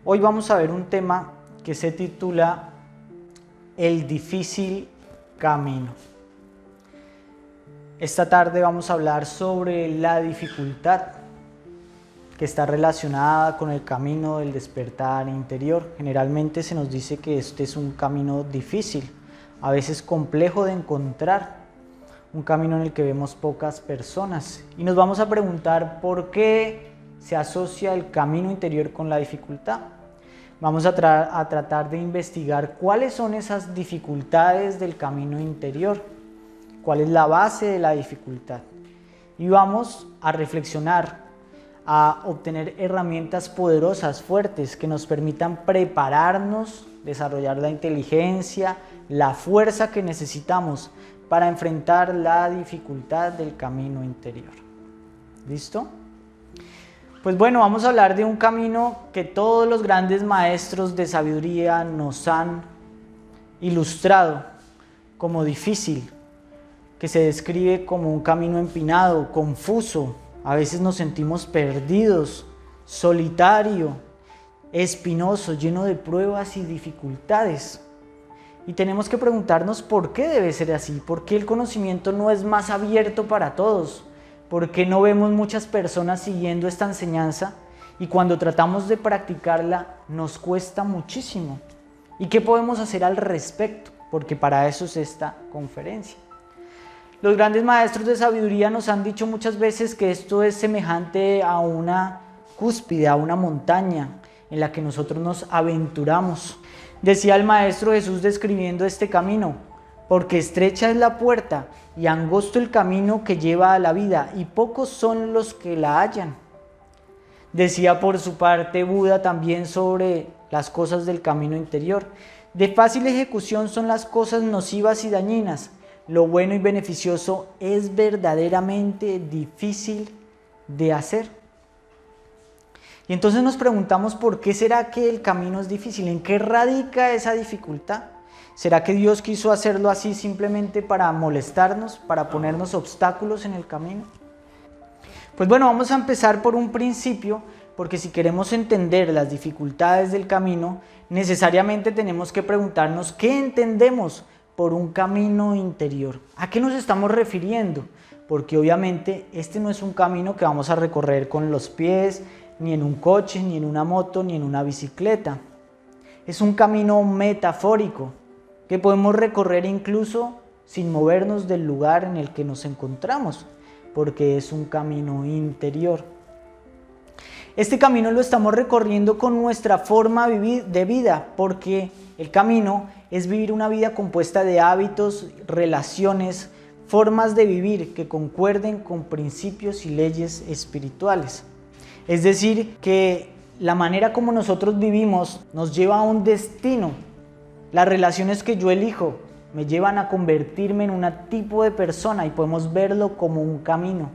Hoy vamos a ver un tema que se titula El difícil camino. Esta tarde vamos a hablar sobre la dificultad que está relacionada con el camino del despertar interior. Generalmente se nos dice que este es un camino difícil, a veces complejo de encontrar, un camino en el que vemos pocas personas. Y nos vamos a preguntar por qué se asocia el camino interior con la dificultad. Vamos a tratar de investigar cuáles son esas dificultades del camino interior, cuál es la base de la dificultad. Y vamos a reflexionar, a obtener herramientas poderosas, fuertes, que nos permitan prepararnos, desarrollar la inteligencia, la fuerza que necesitamos para enfrentar la dificultad del camino interior. ¿Listo? Pues bueno, vamos a hablar de un camino que todos los grandes maestros de sabiduría nos han ilustrado como difícil, que se describe como un camino empinado, confuso. A veces nos sentimos perdidos, solitario, espinoso, lleno de pruebas y dificultades. Y tenemos que preguntarnos por qué debe ser así, por qué el conocimiento no es más abierto para todos, por qué no vemos muchas personas siguiendo esta enseñanza y cuando tratamos de practicarla nos cuesta muchísimo. ¿Y qué podemos hacer al respecto? Porque para eso es esta conferencia. Los grandes maestros de sabiduría nos han dicho muchas veces que esto es semejante a una cúspide, a una montaña en la que nosotros nos aventuramos. Decía el Maestro Jesús describiendo este camino: porque estrecha es la puerta y angosto el camino que lleva a la vida, y pocos son los que la hallan. Decía por su parte Buda también sobre las cosas del camino interior: de fácil ejecución son las cosas nocivas y dañinas. Lo bueno y beneficioso es verdaderamente difícil de hacer. Y entonces nos preguntamos por qué será que el camino es difícil, en qué radica esa dificultad. ¿Será que Dios quiso hacerlo así simplemente para molestarnos, para ponernos obstáculos en el camino? Pues bueno, vamos a empezar por un principio, porque si queremos entender las dificultades del camino, necesariamente tenemos que preguntarnos qué entendemos por un camino interior. ¿A qué nos estamos refiriendo? Porque obviamente este no es un camino que vamos a recorrer con los pies, ni en un coche, ni en una moto, ni en una bicicleta. Es un camino metafórico que podemos recorrer incluso sin movernos del lugar en el que nos encontramos, porque es un camino interior. Este camino lo estamos recorriendo con nuestra forma de vida, porque el camino es vivir una vida compuesta de hábitos, relaciones, formas de vivir que concuerden con principios y leyes espirituales. Es decir, que la manera como nosotros vivimos nos lleva a un destino. Las relaciones que yo elijo me llevan a convertirme en un tipo de persona y podemos verlo como un camino.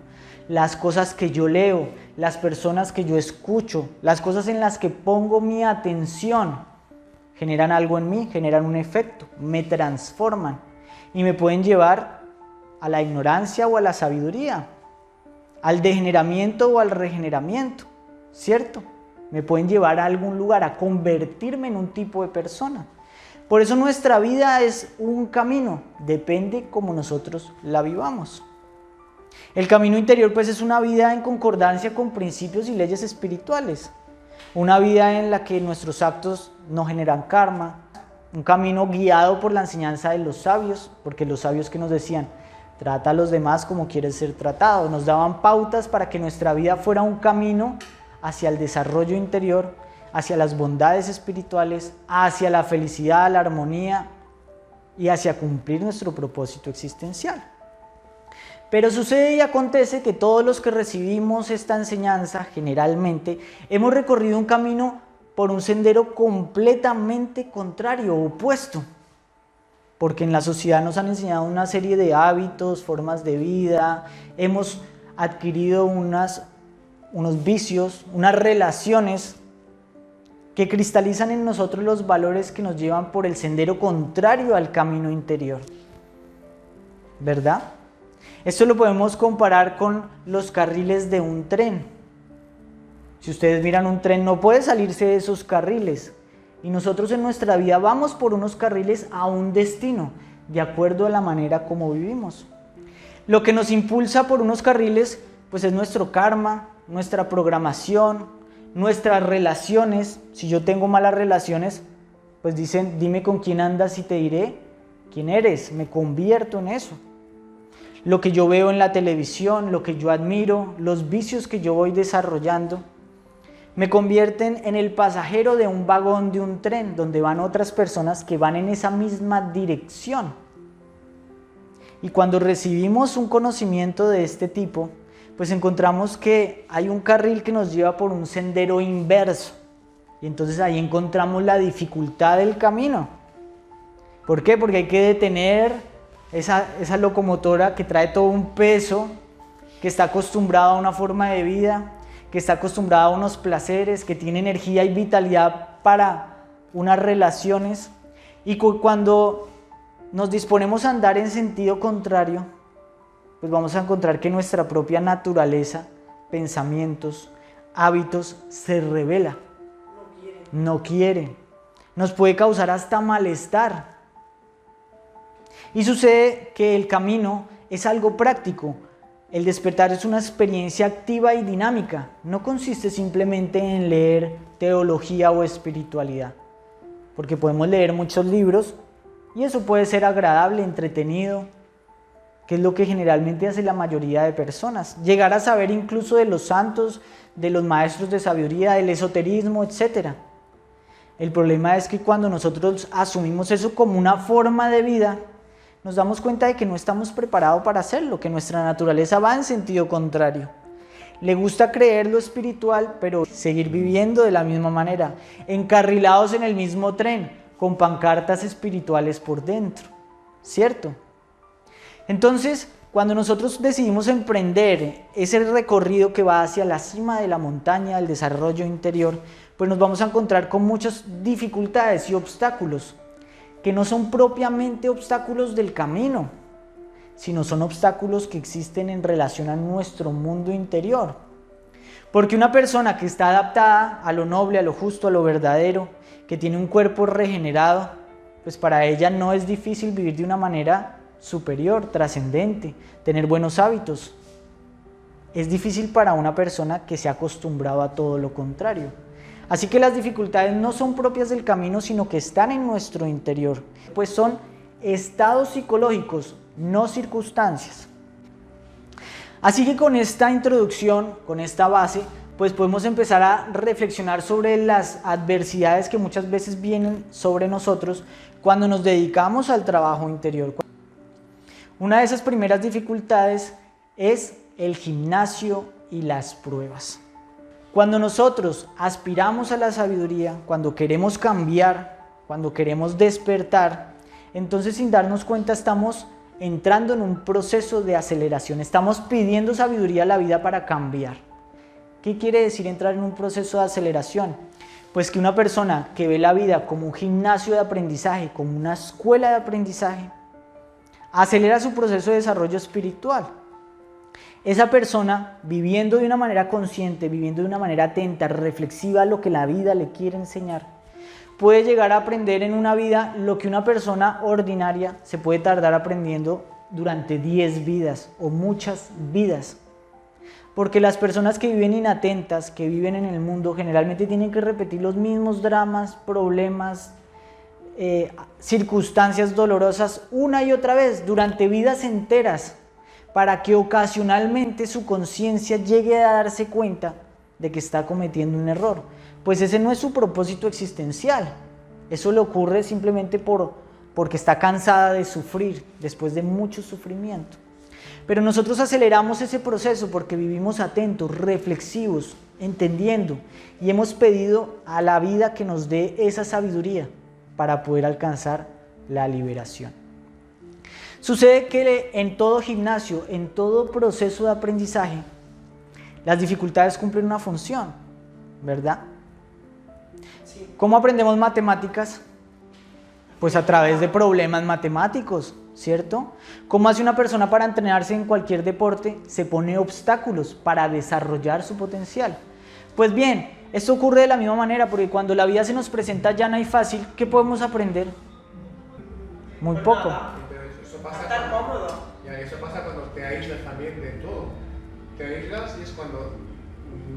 Las cosas que yo leo, las personas que yo escucho, las cosas en las que pongo mi atención, generan algo en mí, generan un efecto, me transforman y me pueden llevar a la ignorancia o a la sabiduría, al degeneramiento o al regeneramiento, ¿cierto? Me pueden llevar a algún lugar, a convertirme en un tipo de persona. Por eso nuestra vida es un camino, depende cómo nosotros la vivamos. El camino interior pues es una vida en concordancia con principios y leyes espirituales, una vida en la que nuestros actos no generan karma, un camino guiado por la enseñanza de los sabios, porque los sabios que nos decían: trata a los demás como quieres ser tratado. Nos daban pautas para que nuestra vida fuera un camino hacia el desarrollo interior, hacia las bondades espirituales, hacia la felicidad, la armonía y hacia cumplir nuestro propósito existencial. Pero sucede y acontece que todos los que recibimos esta enseñanza, generalmente, hemos recorrido un camino por un sendero completamente contrario, opuesto. Porque en la sociedad nos han enseñado una serie de hábitos, formas de vida, hemos adquirido unos vicios, unas relaciones que cristalizan en nosotros los valores que nos llevan por el sendero contrario al camino interior. ¿Verdad? Esto lo podemos comparar con los carriles de un tren. Si ustedes miran un tren, no puede salirse de esos carriles. Y nosotros en nuestra vida vamos por unos carriles a un destino, de acuerdo a la manera como vivimos. Lo que nos impulsa por unos carriles, pues es nuestro karma, nuestra programación, nuestras relaciones. Si yo tengo malas relaciones, pues dicen, dime con quién andas y te diré quién eres, me convierto en eso. Lo que yo veo en la televisión, lo que yo admiro, los vicios que yo voy desarrollando, me convierten en el pasajero de un vagón de un tren donde van otras personas que van en esa misma dirección. Y cuando recibimos un conocimiento de este tipo, pues encontramos que hay un carril que nos lleva por un sendero inverso. Y entonces ahí encontramos la dificultad del camino. ¿Por qué? Porque hay que detener esa locomotora que trae todo un peso, que está acostumbrada a una forma de vida, que está acostumbrada a unos placeres, que tiene energía y vitalidad para unas relaciones. Y cuando nos disponemos a andar en sentido contrario, pues vamos a encontrar que nuestra propia naturaleza, pensamientos, hábitos se revela. No quiere. Nos puede causar hasta malestar. Y sucede que el camino es algo práctico. El despertar es una experiencia activa y dinámica. No consiste simplemente en leer teología o espiritualidad. Porque podemos leer muchos libros y eso puede ser agradable, entretenido, que es lo que generalmente hace la mayoría de personas. Llegar a saber incluso de los santos, de los maestros de sabiduría, del esoterismo, etc. El problema es que cuando nosotros asumimos eso como una forma de vida, nos damos cuenta de que no estamos preparados para hacerlo, que nuestra naturaleza va en sentido contrario. Le gusta creer lo espiritual, pero seguir viviendo de la misma manera, encarrilados en el mismo tren, con pancartas espirituales por dentro, ¿cierto? Entonces, cuando nosotros decidimos emprender ese recorrido que va hacia la cima de la montaña, el desarrollo interior, pues nos vamos a encontrar con muchas dificultades y obstáculos, que no son propiamente obstáculos del camino, sino son obstáculos que existen en relación a nuestro mundo interior. Porque una persona que está adaptada a lo noble, a lo justo, a lo verdadero, que tiene un cuerpo regenerado, pues para ella no es difícil vivir de una manera superior, trascendente, tener buenos hábitos. Es difícil para una persona que se ha acostumbrado a todo lo contrario. Así que las dificultades no son propias del camino, sino que están en nuestro interior, pues son estados psicológicos, no circunstancias. Así que con esta introducción, con esta base, pues podemos empezar a reflexionar sobre las adversidades que muchas veces vienen sobre nosotros cuando nos dedicamos al trabajo interior. Una de esas primeras dificultades es el gimnasio y las pruebas. Cuando nosotros aspiramos a la sabiduría, cuando queremos cambiar, cuando queremos despertar, entonces sin darnos cuenta estamos entrando en un proceso de aceleración, estamos pidiendo sabiduría a la vida para cambiar. ¿Qué quiere decir entrar en un proceso de aceleración? Pues que una persona que ve la vida como un gimnasio de aprendizaje, como una escuela de aprendizaje, acelera su proceso de desarrollo espiritual. Esa persona, viviendo de una manera consciente, viviendo de una manera atenta, reflexiva a lo que la vida le quiere enseñar, puede llegar a aprender en una vida lo que una persona ordinaria se puede tardar aprendiendo durante 10 vidas o muchas vidas. Porque las personas que viven inatentas, que viven en el mundo, generalmente tienen que repetir los mismos dramas, problemas, circunstancias dolorosas una y otra vez durante vidas enteras, para que ocasionalmente su conciencia llegue a darse cuenta de que está cometiendo un error. Pues ese no es su propósito existencial. Eso le ocurre simplemente porque está cansada de sufrir, después de mucho sufrimiento. Pero nosotros aceleramos ese proceso porque vivimos atentos, reflexivos, entendiendo, y hemos pedido a la vida que nos dé esa sabiduría para poder alcanzar la liberación. Sucede que en todo gimnasio, en todo proceso de aprendizaje, las dificultades cumplen una función, ¿verdad? Sí. ¿Cómo aprendemos matemáticas? Pues a través de problemas matemáticos, ¿cierto? ¿Cómo hace una persona para entrenarse en cualquier deporte? Se pone obstáculos para desarrollar su potencial. Pues bien, esto ocurre de la misma manera, porque cuando la vida se nos presenta llana y fácil, ¿qué podemos aprender? Muy Pues poco. nada, Eso pasa estar cuando, cómodo. ya, eso pasa cuando te aíslas también de todo. Te aíslas y es cuando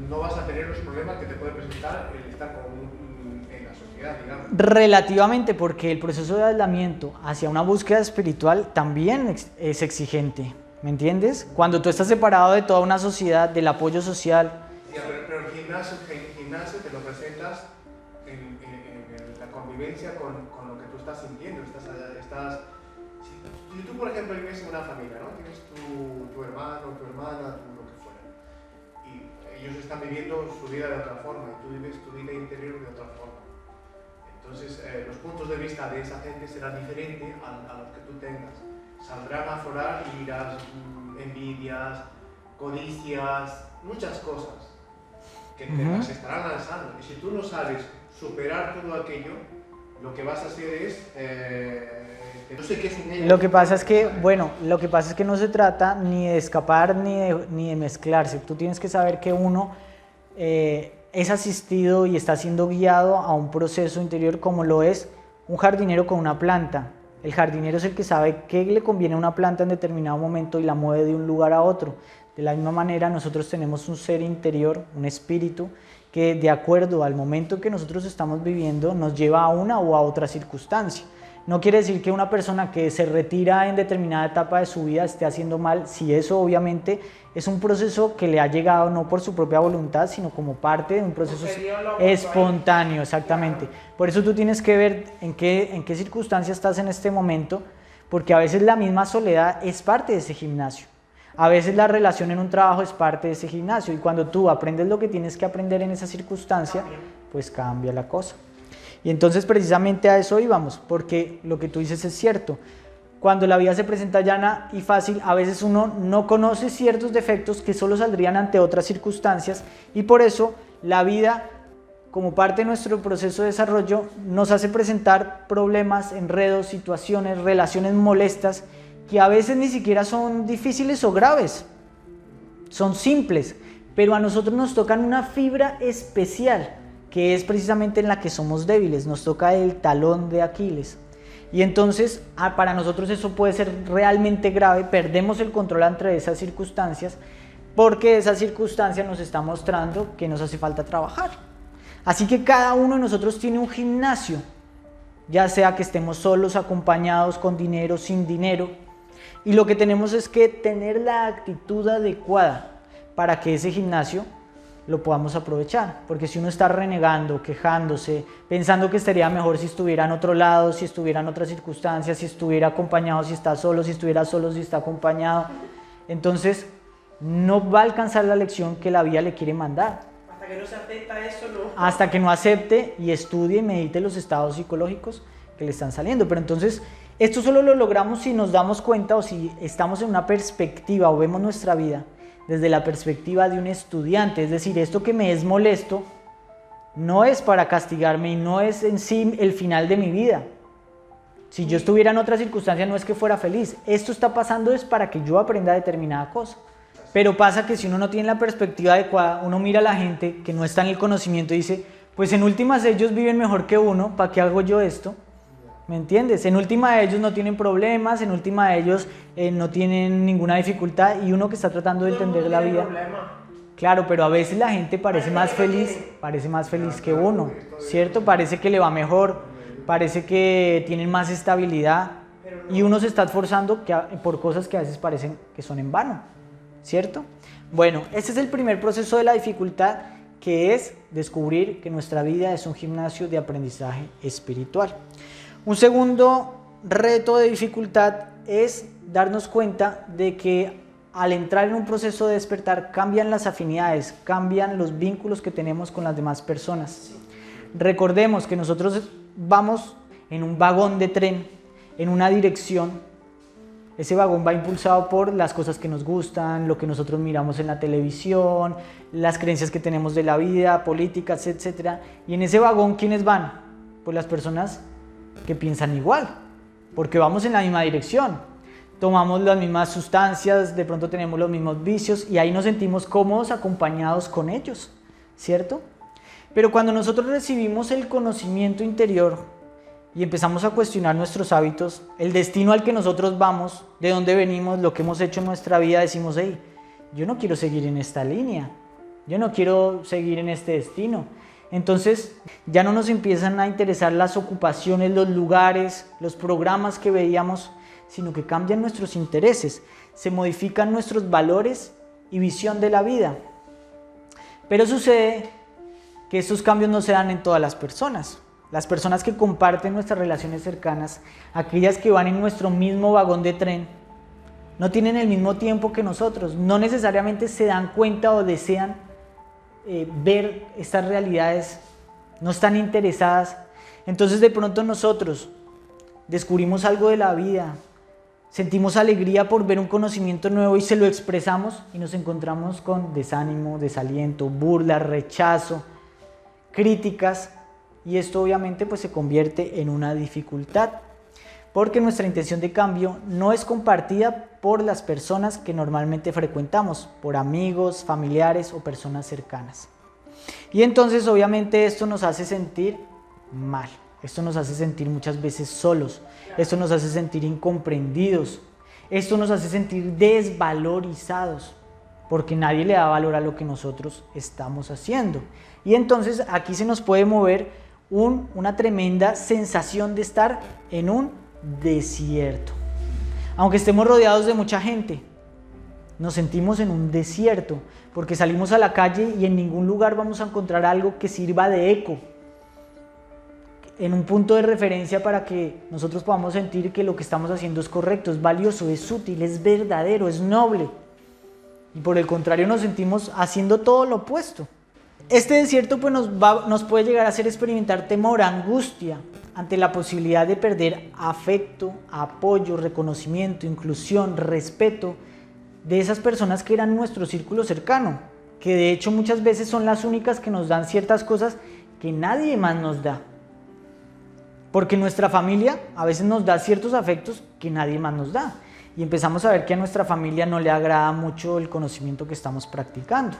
no vas a tener los problemas que te puede presentar el estar en la sociedad, digamos. Relativamente, porque el proceso de aislamiento hacia una búsqueda espiritual también es exigente, ¿me entiendes? Cuando tú estás separado de toda una sociedad, del apoyo social. Ya, pero el gimnasio te lo presentas en la convivencia con lo que tú estás sintiendo. Si tú, por ejemplo, vives en una familia, ¿no? Tienes tu hermano, tu hermana, lo que fuera, y ellos están viviendo su vida de otra forma y tú vives tu vida interior de otra forma. Entonces, los puntos de vista de esa gente serán diferentes a los que tú tengas. Saldrán a aflorar iras, envidias, codicias, muchas cosas que te las estarán lanzando. Y si tú no sabes superar todo aquello, lo que vas a hacer es que no sé qué es en ello. Lo que pasa es que no se trata ni de escapar ni de mezclarse. Tú tienes que saber que uno es asistido y está siendo guiado a un proceso interior como lo es un jardinero con una planta. El jardinero es el que sabe qué le conviene a una planta en determinado momento y la mueve de un lugar a otro. De la misma manera, nosotros tenemos un ser interior, un espíritu, que de acuerdo al momento que nosotros estamos viviendo nos lleva a una o a otra circunstancia. No quiere decir que una persona que se retira en determinada etapa de su vida esté haciendo mal, si eso obviamente es un proceso que le ha llegado no por su propia voluntad, sino como parte de un proceso espontáneo, exactamente. Por eso tú tienes que ver en qué circunstancia estás en este momento, porque a veces la misma soledad es parte de ese gimnasio. A veces la relación en un trabajo es parte de ese gimnasio y cuando tú aprendes lo que tienes que aprender en esa circunstancia, pues cambia la cosa. Y entonces precisamente a eso íbamos, porque lo que tú dices es cierto. Cuando la vida se presenta llana y fácil, a veces uno no conoce ciertos defectos que solo saldrían ante otras circunstancias y por eso la vida, como parte de nuestro proceso de desarrollo, nos hace presentar problemas, enredos, situaciones, relaciones molestas que a veces ni siquiera son difíciles o graves, son simples, pero a nosotros nos tocan una fibra especial, que es precisamente en la que somos débiles, nos toca el talón de Aquiles. Y entonces para nosotros eso puede ser realmente grave, perdemos el control entre esas circunstancias, porque esa circunstancia nos está mostrando que nos hace falta trabajar. Así que cada uno de nosotros tiene un gimnasio, ya sea que estemos solos, acompañados, con dinero, sin dinero, y lo que tenemos es que tener la actitud adecuada para que ese gimnasio lo podamos aprovechar, porque si uno está renegando, quejándose, pensando que estaría mejor si estuviera en otro lado, si estuviera en otras circunstancias, si estuviera acompañado, si está solo, si estuviera solo, si está acompañado, entonces no va a alcanzar la lección que la vida le quiere mandar. Hasta que no se acepta eso, no. Hasta que no acepte y estudie y medite los estados psicológicos que le están saliendo. Pero entonces, esto solo lo logramos si nos damos cuenta o si estamos en una perspectiva o vemos nuestra vida desde la perspectiva de un estudiante. Es decir, esto que me es molesto no es para castigarme y no es en sí el final de mi vida. Si yo estuviera en otra circunstancia no es que fuera feliz. Esto está pasando es para que yo aprenda determinada cosa. Pero pasa que si uno no tiene la perspectiva adecuada, uno mira a la gente que no está en el conocimiento y dice, pues en últimas ellos viven mejor que uno, ¿para qué hago yo esto? ¿Me entiendes? En última ellos no tienen problemas, en última ellos no tienen ninguna dificultad y uno que está tratando de entender la vida. Claro, pero a veces la gente parece más feliz que uno, ¿cierto? Parece que le va mejor, parece que tienen más estabilidad y uno se está esforzando por cosas que a veces parecen que son en vano, ¿cierto? Bueno, este es el primer proceso de la dificultad, que es descubrir que nuestra vida es un gimnasio de aprendizaje espiritual. Un segundo reto de dificultad es darnos cuenta de que al entrar en un proceso de despertar cambian las afinidades, cambian los vínculos que tenemos con las demás personas. Recordemos que nosotros vamos en un vagón de tren, en una dirección. Ese vagón va impulsado por las cosas que nos gustan, lo que nosotros miramos en la televisión, las creencias que tenemos de la vida, políticas, etc. Y en ese vagón, ¿quiénes van? Pues las personas que piensan igual, porque vamos en la misma dirección, tomamos las mismas sustancias, de pronto tenemos los mismos vicios y ahí nos sentimos cómodos acompañados con ellos, ¿cierto? Pero cuando nosotros recibimos el conocimiento interior y empezamos a cuestionar nuestros hábitos, el destino al que nosotros vamos, de dónde venimos, lo que hemos hecho en nuestra vida, decimos, hey, yo no quiero seguir en esta línea, yo no quiero seguir en este destino. Entonces ya no nos empiezan a interesar las ocupaciones, los lugares, los programas que veíamos, sino que cambian nuestros intereses, se modifican nuestros valores y visión de la vida. Pero sucede que estos cambios no se dan en todas las personas. Las personas que comparten nuestras relaciones cercanas, aquellas que van en nuestro mismo vagón de tren, no tienen el mismo tiempo que nosotros, no necesariamente se dan cuenta o desean ver estas realidades, no están interesadas. Entonces de pronto nosotros descubrimos algo de la vida, sentimos alegría por ver un conocimiento nuevo y se lo expresamos y nos encontramos con desánimo, desaliento, burla, rechazo, críticas, y esto obviamente pues se convierte en una dificultad porque nuestra intención de cambio no es compartida por las personas que normalmente frecuentamos, por amigos, familiares o personas cercanas. Y entonces obviamente esto nos hace sentir mal, esto nos hace sentir muchas veces solos, esto nos hace sentir incomprendidos, esto nos hace sentir desvalorizados, porque nadie le da valor a lo que nosotros estamos haciendo. Y entonces aquí se nos puede mover una tremenda sensación de estar en un desierto. Aunque estemos rodeados de mucha gente, nos sentimos en un desierto, porque salimos a la calle y en ningún lugar vamos a encontrar algo que sirva de eco, en un punto de referencia para que nosotros podamos sentir que lo que estamos haciendo es correcto, es valioso, es útil, es verdadero, es noble. Y por el contrario nos sentimos haciendo todo lo opuesto. Este desierto pues nos puede llegar a hacer experimentar temor, angustia ante la posibilidad de perder afecto, apoyo, reconocimiento, inclusión, respeto de esas personas que eran nuestro círculo cercano, que de hecho muchas veces son las únicas que nos dan ciertas cosas que nadie más nos da. Porque nuestra familia a veces nos da ciertos afectos que nadie más nos da. Y empezamos a ver que a nuestra familia no le agrada mucho el conocimiento que estamos practicando.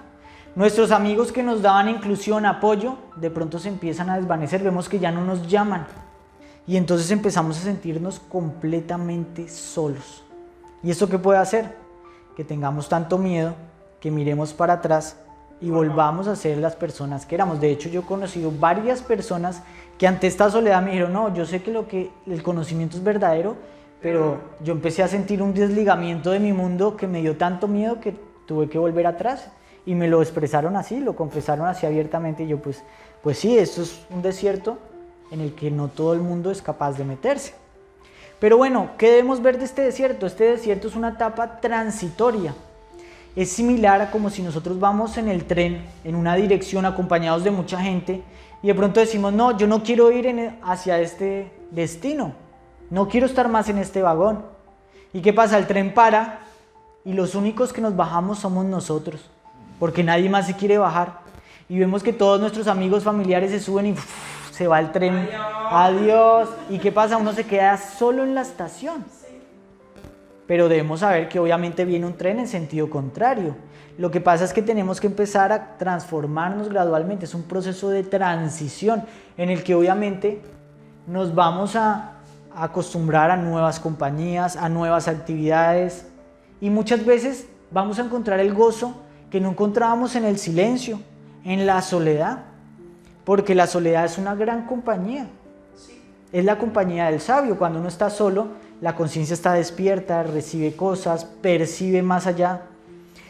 Nuestros amigos que nos daban inclusión, apoyo, de pronto se empiezan a desvanecer, vemos que ya no nos llaman. Y entonces empezamos a sentirnos completamente solos. ¿Y esto qué puede hacer? Que tengamos tanto miedo, que miremos para atrás y volvamos a ser las personas que éramos. De hecho, yo he conocido varias personas que ante esta soledad me dijeron, no, yo sé que el conocimiento es verdadero, pero yo empecé a sentir un desligamiento de mi mundo que me dio tanto miedo que tuve que volver atrás. Y me lo expresaron así, lo confesaron así abiertamente, y yo pues sí, esto es un desierto en el que no todo el mundo es capaz de meterse. Pero bueno, ¿qué debemos ver de este desierto? Este desierto es una etapa transitoria. Es similar a como si nosotros vamos en el tren, en una dirección acompañados de mucha gente, y de pronto decimos, no, yo no quiero ir hacia este destino, no quiero estar más en este vagón. ¿Y qué pasa? El tren para y los únicos que nos bajamos somos nosotros, porque nadie más se quiere bajar. Y vemos que todos nuestros amigos, familiares se suben y se va el tren. Adiós. ¿Y qué pasa? Uno se queda solo en la estación. Pero debemos saber que obviamente viene un tren en sentido contrario. Lo que pasa es que tenemos que empezar a transformarnos gradualmente. Es un proceso de transición en el que obviamente nos vamos a acostumbrar a nuevas compañías, a nuevas actividades. Y muchas veces vamos a encontrar el gozo que no encontrábamos en el silencio, en la soledad, porque la soledad es una gran compañía. Es la compañía del sabio. Cuando uno está solo, la conciencia está despierta, recibe cosas, percibe más allá,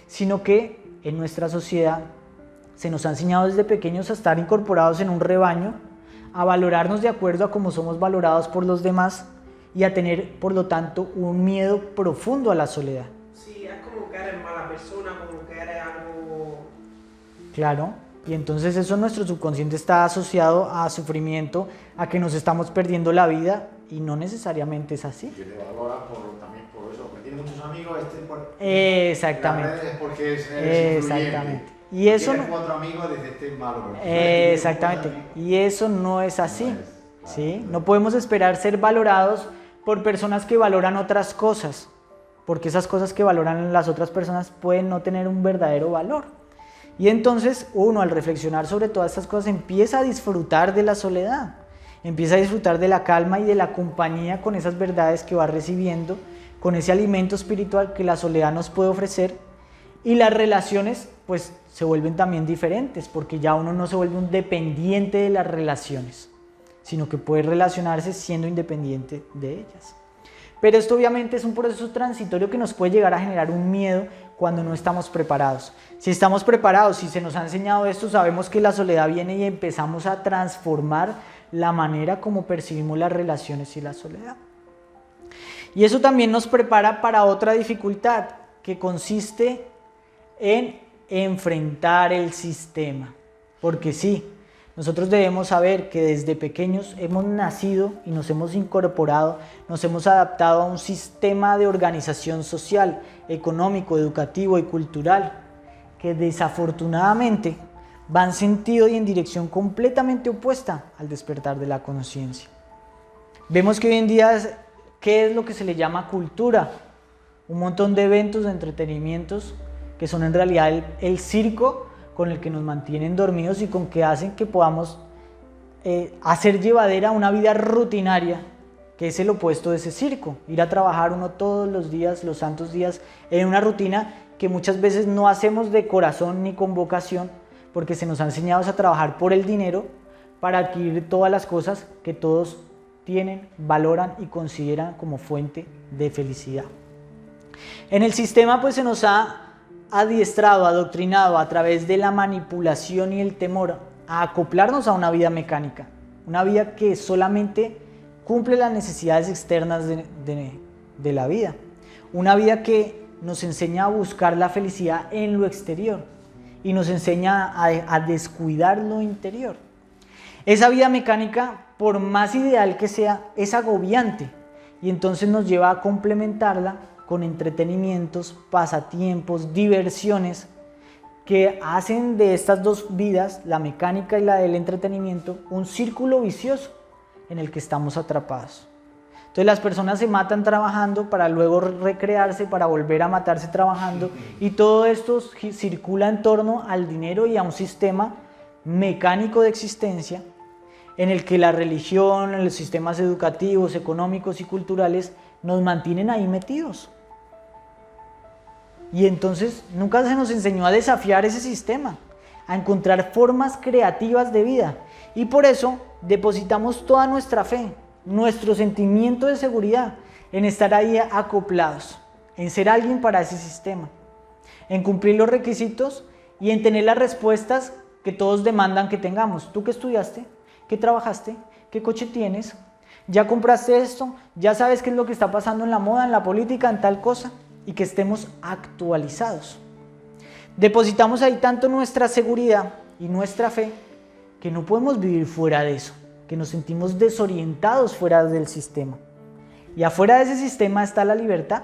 sino que en nuestra sociedad se nos ha enseñado desde pequeños a estar incorporados en un rebaño, a valorarnos de acuerdo a cómo somos valorados por los demás y a tener, por lo tanto, un miedo profundo a la soledad. Sí, es como que eres mala persona, como que eres algo... Claro, y entonces eso en nuestro subconsciente está asociado a sufrimiento, a que nos estamos perdiendo la vida, y no necesariamente es así. Que te valora también por eso, porque tiene muchos amigos, Exactamente. Es porque eres exactamente. Y eso tienes no... 4 amigos, desde este malo. Exactamente. Y eso no es así. No es, ¿sí? No podemos esperar ser valorados por personas que valoran otras cosas, porque esas cosas que valoran las otras personas pueden no tener un verdadero valor. Y entonces uno, al reflexionar sobre todas estas cosas, empieza a disfrutar de la soledad, empieza a disfrutar de la calma y de la compañía con esas verdades que va recibiendo, con ese alimento espiritual que la soledad nos puede ofrecer, y las relaciones pues se vuelven también diferentes, porque ya uno no se vuelve un dependiente de las relaciones, sino que puede relacionarse siendo independiente de ellas. Pero esto obviamente es un proceso transitorio que nos puede llegar a generar un miedo cuando no estamos preparados. Si estamos preparados, si se nos ha enseñado esto, sabemos que la soledad viene y empezamos a transformar la manera como percibimos las relaciones y la soledad. Y eso también nos prepara para otra dificultad, que consiste en enfrentar el sistema. Porque sí, nosotros debemos saber que desde pequeños hemos nacido y nos hemos incorporado, nos hemos adaptado a un sistema de organización social, económico, educativo y cultural que desafortunadamente va en sentido y en dirección completamente opuesta al despertar de la conciencia. Vemos que hoy en día, ¿qué es lo que se le llama cultura? Un montón de eventos, de entretenimientos que son en realidad el circo con el que nos mantienen dormidos y con que hacen que podamos hacer llevadera una vida rutinaria, que es el opuesto de ese circo. Ir a trabajar uno todos los días, los santos días, en una rutina que muchas veces no hacemos de corazón ni con vocación, porque se nos ha enseñado a trabajar por el dinero para adquirir todas las cosas que todos tienen, valoran y consideran como fuente de felicidad. En el sistema pues se nos ha adiestrado, adoctrinado a través de la manipulación y el temor a acoplarnos a una vida mecánica, una vida que solamente cumple las necesidades externas de la vida, una vida que nos enseña a buscar la felicidad en lo exterior y nos enseña a descuidar lo interior. Esa vida mecánica, por más ideal que sea, es agobiante y entonces nos lleva a complementarla con entretenimientos, pasatiempos, diversiones que hacen de estas dos vidas, la mecánica y la del entretenimiento, un círculo vicioso en el que estamos atrapados. Entonces las personas se matan trabajando para luego recrearse, para volver a matarse trabajando, y todo esto circula en torno al dinero y a un sistema mecánico de existencia en el que la religión, los sistemas educativos, económicos y culturales nos mantienen ahí metidos. Y entonces nunca se nos enseñó a desafiar ese sistema, a encontrar formas creativas de vida. Y por eso depositamos toda nuestra fe, nuestro sentimiento de seguridad en estar ahí acoplados, en ser alguien para ese sistema, en cumplir los requisitos y en tener las respuestas que todos demandan que tengamos. ¿Tú qué estudiaste? ¿Qué trabajaste? ¿Qué coche tienes? ¿Ya compraste esto? ¿Ya sabes qué es lo que está pasando en la moda, en la política, en tal cosa? Y que estemos actualizados. Depositamos ahí tanto nuestra seguridad y nuestra fe que no podemos vivir fuera de eso, que nos sentimos desorientados fuera del sistema. Y afuera de ese sistema está la libertad,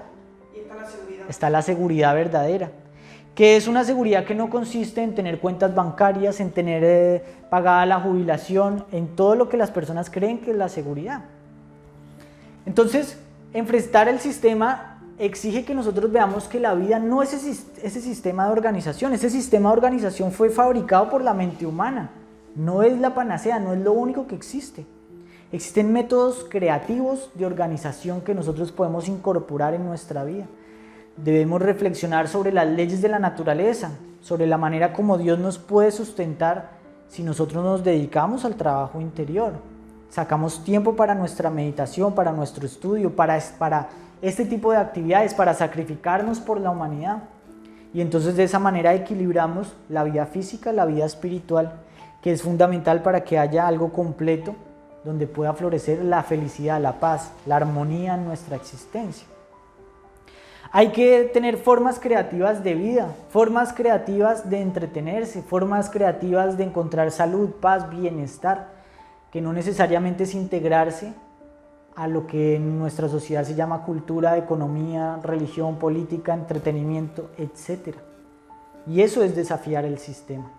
Y está la seguridad. está la seguridad verdadera, que es una seguridad que no consiste en tener cuentas bancarias, en tener pagada la jubilación, en todo lo que las personas creen que es la seguridad. Entonces, enfrentar el sistema exige que nosotros veamos que la vida no es ese sistema de organización. Ese sistema de organización fue fabricado por la mente humana. No es la panacea, no es lo único que existe. Existen métodos creativos de organización que nosotros podemos incorporar en nuestra vida. Debemos reflexionar sobre las leyes de la naturaleza, sobre la manera como Dios nos puede sustentar si nosotros nos dedicamos al trabajo interior. Sacamos tiempo para nuestra meditación, para nuestro estudio, para este tipo de actividades, para sacrificarnos por la humanidad. Y entonces de esa manera equilibramos la vida física, la vida espiritual, que es fundamental para que haya algo completo donde pueda florecer la felicidad, la paz, la armonía en nuestra existencia. Hay que tener formas creativas de vida, formas creativas de entretenerse, formas creativas de encontrar salud, paz, bienestar, que no necesariamente es integrarse a lo que en nuestra sociedad se llama cultura, economía, religión, política, entretenimiento, etc. Y eso es desafiar el sistema.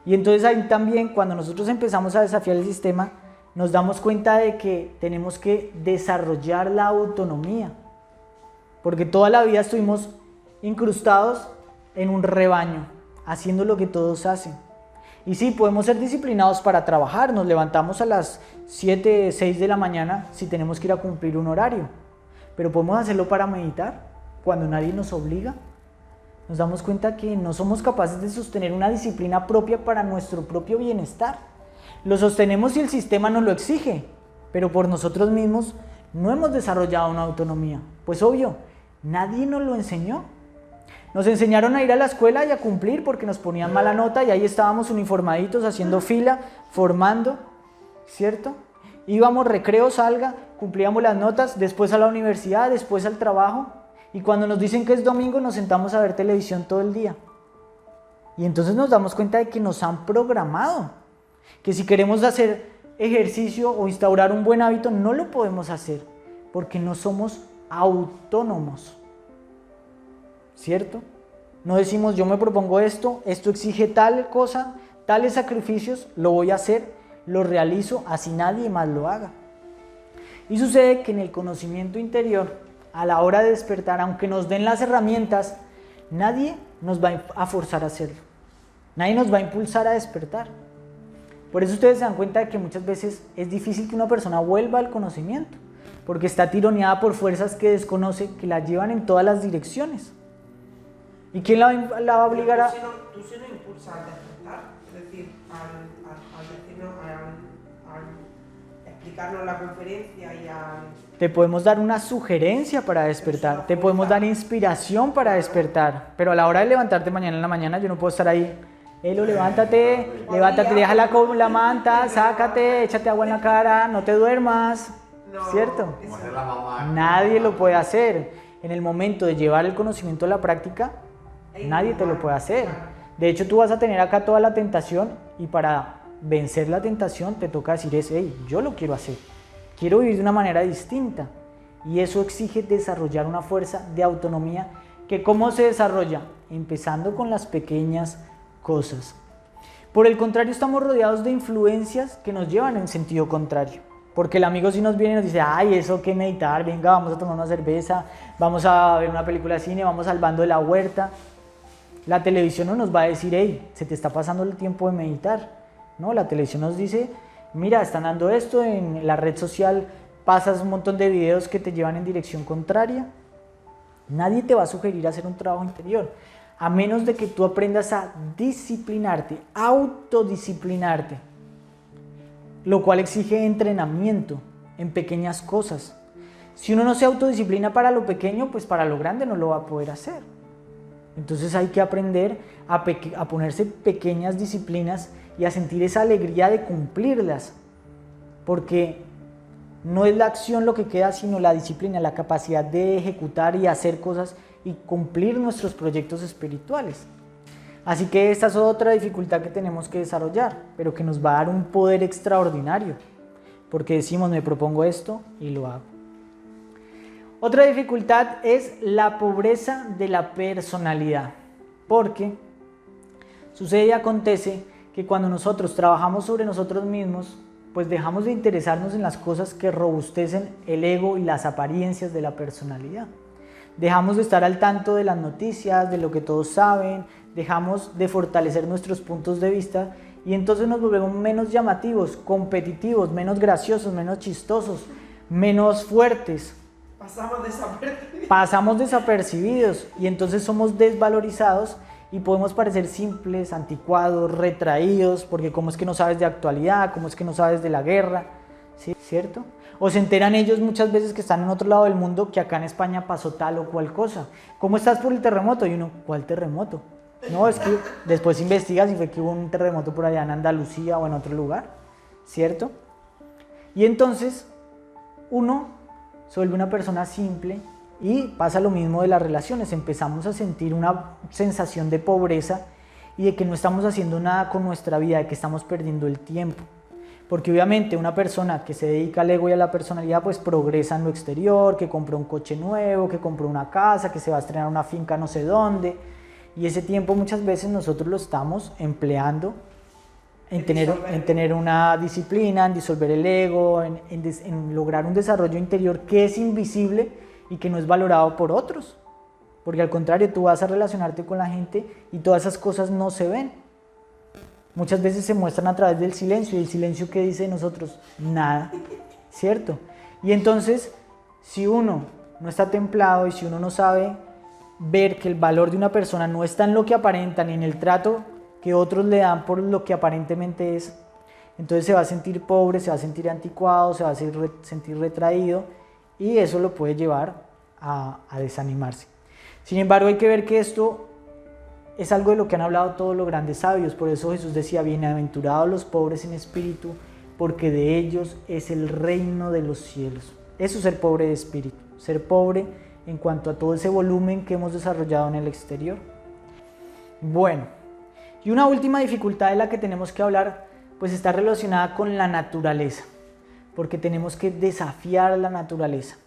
Y entonces ahí también, cuando nosotros empezamos a desafiar el sistema, nos damos cuenta de que tenemos que desarrollar la autonomía, porque toda la vida estuvimos incrustados en un rebaño, haciendo lo que todos hacen. Y sí, podemos ser disciplinados para trabajar, nos levantamos a las 7, 6 de la mañana si tenemos que ir a cumplir un horario, pero podemos hacerlo para meditar cuando nadie nos obliga. Nos damos cuenta que no somos capaces de sostener una disciplina propia para nuestro propio bienestar. Lo sostenemos si el sistema nos lo exige, pero por nosotros mismos no hemos desarrollado una autonomía. Pues obvio, nadie nos lo enseñó. Nos enseñaron a ir a la escuela y a cumplir porque nos ponían mala nota y ahí estábamos uniformaditos haciendo fila, formando, ¿cierto? Íbamos, recreo, salga, cumplíamos las notas, después a la universidad, después al trabajo, y cuando nos dicen que es domingo nos sentamos a ver televisión todo el día. Y entonces nos damos cuenta de que nos han programado, que si queremos hacer ejercicio o instaurar un buen hábito no lo podemos hacer porque no somos autónomos. ¿Cierto? No decimos yo me propongo esto exige tal cosa, tales sacrificios, lo voy a hacer, lo realizo, así nadie más lo haga. Y sucede que en el conocimiento interior, a la hora de despertar, aunque nos den las herramientas, nadie nos va a forzar a hacerlo. Nadie nos va a impulsar a despertar. Por eso ustedes se dan cuenta de que muchas veces es difícil que una persona vuelva al conocimiento, porque está tironeada por fuerzas que desconoce, que la llevan en todas las direcciones. ¿Y quién la va a obligar a...? Tú sí nos impulsas al despertar, es decir, al decirnos, al explicarnos la conferencia y al... Te podemos dar una sugerencia para despertar, te podemos dar inspiración para despertar, pero a la hora de levantarte mañana en la mañana yo no puedo estar ahí. Elo, levántate, deja la manta, sácate, échate agua en la cara, no te duermas, ¿cierto? Como hacer la mamá. Nadie lo puede hacer. En el momento de llevar el conocimiento a la práctica, nadie te lo puede hacer. De hecho, tú vas a tener acá toda la tentación y para vencer la tentación te toca decir hey, yo lo quiero hacer. Quiero vivir de una manera distinta. Y eso exige desarrollar una fuerza de autonomía que ¿cómo se desarrolla? Empezando con las pequeñas cosas. Por el contrario, estamos rodeados de influencias que nos llevan en sentido contrario. Porque el amigo si nos viene y nos dice, ay, eso que meditar, venga, vamos a tomar una cerveza, vamos a ver una película de cine, vamos al bando de la huerta. La televisión no nos va a decir, hey, se te está pasando el tiempo de meditar. No, la televisión nos dice, mira, están dando esto, en la red social pasas un montón de videos que te llevan en dirección contraria. Nadie te va a sugerir hacer un trabajo interior, a menos de que tú aprendas a disciplinarte, autodisciplinarte, lo cual exige entrenamiento en pequeñas cosas. Si uno no se autodisciplina para lo pequeño, pues para lo grande no lo va a poder hacer. Entonces hay que aprender a ponerse pequeñas disciplinas y a sentir esa alegría de cumplirlas, porque no es la acción lo que queda, sino la disciplina, la capacidad de ejecutar y hacer cosas y cumplir nuestros proyectos espirituales. Así que esta es otra dificultad que tenemos que desarrollar, pero que nos va a dar un poder extraordinario, porque decimos, me propongo esto y lo hago. Otra dificultad es la pobreza de la personalidad, porque sucede y acontece que cuando nosotros trabajamos sobre nosotros mismos, pues dejamos de interesarnos en las cosas que robustecen el ego y las apariencias de la personalidad. Dejamos de estar al tanto de las noticias, de lo que todos saben, dejamos de fortalecer nuestros puntos de vista y entonces nos volvemos menos llamativos, competitivos, menos graciosos, menos chistosos, menos fuertes. Pasamos desapercibidos y entonces somos desvalorizados y podemos parecer simples, anticuados, retraídos, porque cómo es que no sabes de actualidad, cómo es que no sabes de la guerra, ¿sí? ¿Cierto? O se enteran ellos muchas veces que están en otro lado del mundo que acá en España pasó tal o cual cosa. ¿Cómo estás por el terremoto? Y uno, ¿cuál terremoto? No, es que después investigas y fue que hubo un terremoto por allá en Andalucía o en otro lugar, ¿cierto? Y entonces uno se vuelve una persona simple y pasa lo mismo de las relaciones. Empezamos a sentir una sensación de pobreza y de que no estamos haciendo nada con nuestra vida, de que estamos perdiendo el tiempo. Porque obviamente una persona que se dedica al ego y a la personalidad pues progresa en lo exterior, que compró un coche nuevo, que compró una casa, que se va a estrenar una finca no sé dónde. Y ese tiempo muchas veces nosotros lo estamos empleando en tener una disciplina, en disolver el ego, en lograr un desarrollo interior que es invisible y que no es valorado por otros. porque al contrario, tú vas a relacionarte con la gente y todas esas cosas no se ven. Muchas veces se muestran a través del silencio, y el silencio, ¿qué dice de nosotros? Nada, ¿cierto? Y entonces, si uno no está templado y si uno no sabe ver que el valor de una persona no está en lo que aparenta ni en el trato que otros le dan por lo que aparentemente es, entonces se va a sentir pobre, se va a sentir anticuado, se va a sentir retraído, y eso lo puede llevar a desanimarse. Sin embargo, hay que ver que esto es algo de lo que han hablado todos los grandes sabios. Por eso Jesús decía: bienaventurados los pobres en espíritu, porque de ellos es el reino de los cielos. Eso es ser pobre de espíritu, ser pobre en cuanto a todo ese volumen que hemos desarrollado en el exterior. Bueno, y una última dificultad de la que tenemos que hablar, pues está relacionada con la naturaleza, porque tenemos que desafiar la naturaleza.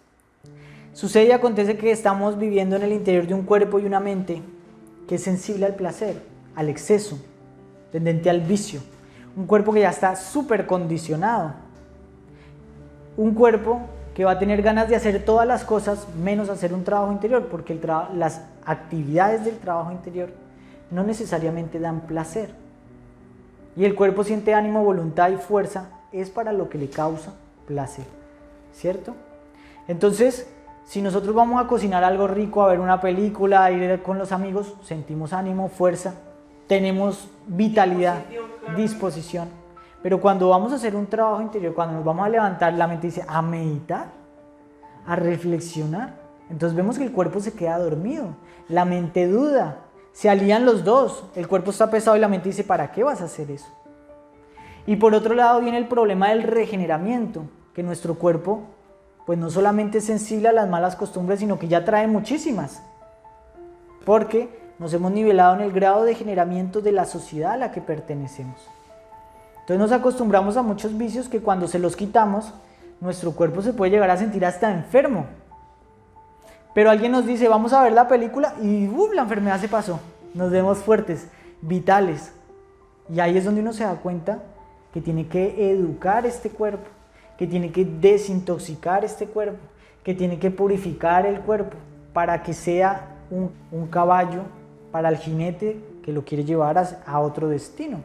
Sucede y acontece que estamos viviendo en el interior de un cuerpo y una mente que es sensible al placer, al exceso, tendente al vicio. Un cuerpo que ya está súper condicionado. Un cuerpo que va a tener ganas de hacer todas las cosas menos hacer un trabajo interior, porque las actividades del trabajo interior no necesariamente dan placer. Y el cuerpo siente ánimo, voluntad y fuerza, es para lo que le causa placer, ¿cierto? Entonces, si nosotros vamos a cocinar algo rico, a ver una película, a ir con los amigos, sentimos ánimo, fuerza, tenemos vitalidad, disposición. Pero cuando vamos a hacer un trabajo interior, cuando nos vamos a levantar, la mente dice a meditar, a reflexionar. Entonces vemos que el cuerpo se queda dormido, la mente duda, se alían los dos, el cuerpo está pesado y la mente dice: ¿para qué vas a hacer eso? Y por otro lado viene el problema del regeneramiento, que nuestro cuerpo pues no solamente es sensible a las malas costumbres, sino que ya trae muchísimas, porque nos hemos nivelado en el grado de degeneramiento de la sociedad a la que pertenecemos. Entonces nos acostumbramos a muchos vicios que cuando se los quitamos, nuestro cuerpo se puede llegar a sentir hasta enfermo. Pero alguien nos dice: vamos a ver la película, y la enfermedad se pasó. Nos vemos fuertes, vitales. Y ahí es donde uno se da cuenta que tiene que educar este cuerpo, que tiene que desintoxicar este cuerpo, que tiene que purificar el cuerpo para que sea un caballo para el jinete que lo quiere llevar a otro destino.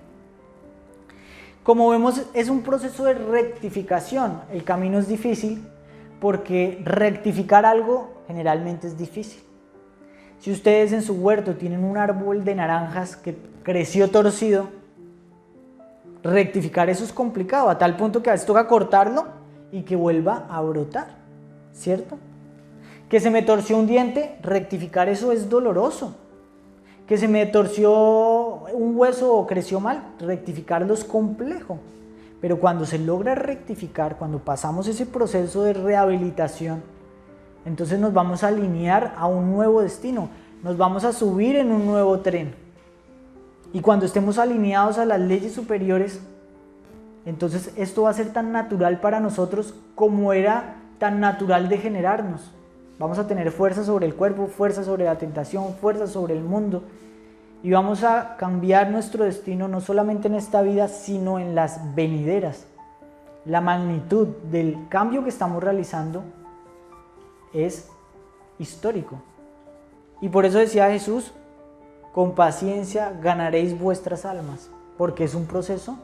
Como vemos, es un proceso de rectificación. El camino es difícil porque rectificar algo generalmente es difícil. Si ustedes en su huerto tienen un árbol de naranjas que creció torcido, rectificar eso es complicado, a tal punto que a veces toca cortarlo y que vuelva a brotar, ¿cierto? Que se me torció un diente, rectificar eso es doloroso. Que se me torció un hueso o creció mal, rectificarlo es complejo. Pero cuando se logra rectificar, cuando pasamos ese proceso de rehabilitación, entonces nos vamos a alinear a un nuevo destino, nos vamos a subir en un nuevo tren. Y cuando estemos alineados a las leyes superiores, entonces esto va a ser tan natural para nosotros como era tan natural degenerarnos. Vamos a tener fuerza sobre el cuerpo, fuerza sobre la tentación, fuerza sobre el mundo. Y vamos a cambiar nuestro destino no solamente en esta vida, sino en las venideras. La magnitud del cambio que estamos realizando es histórico. Y por eso decía Jesús: con paciencia ganaréis vuestras almas, porque es un proceso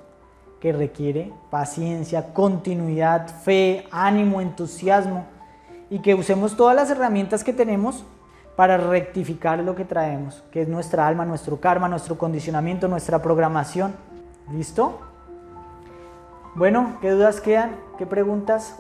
que requiere paciencia, continuidad, fe, ánimo, entusiasmo, y que usemos todas las herramientas que tenemos para rectificar lo que traemos, que es nuestra alma, nuestro karma, nuestro condicionamiento, nuestra programación. ¿Listo? Bueno, ¿qué dudas quedan? ¿Qué preguntas?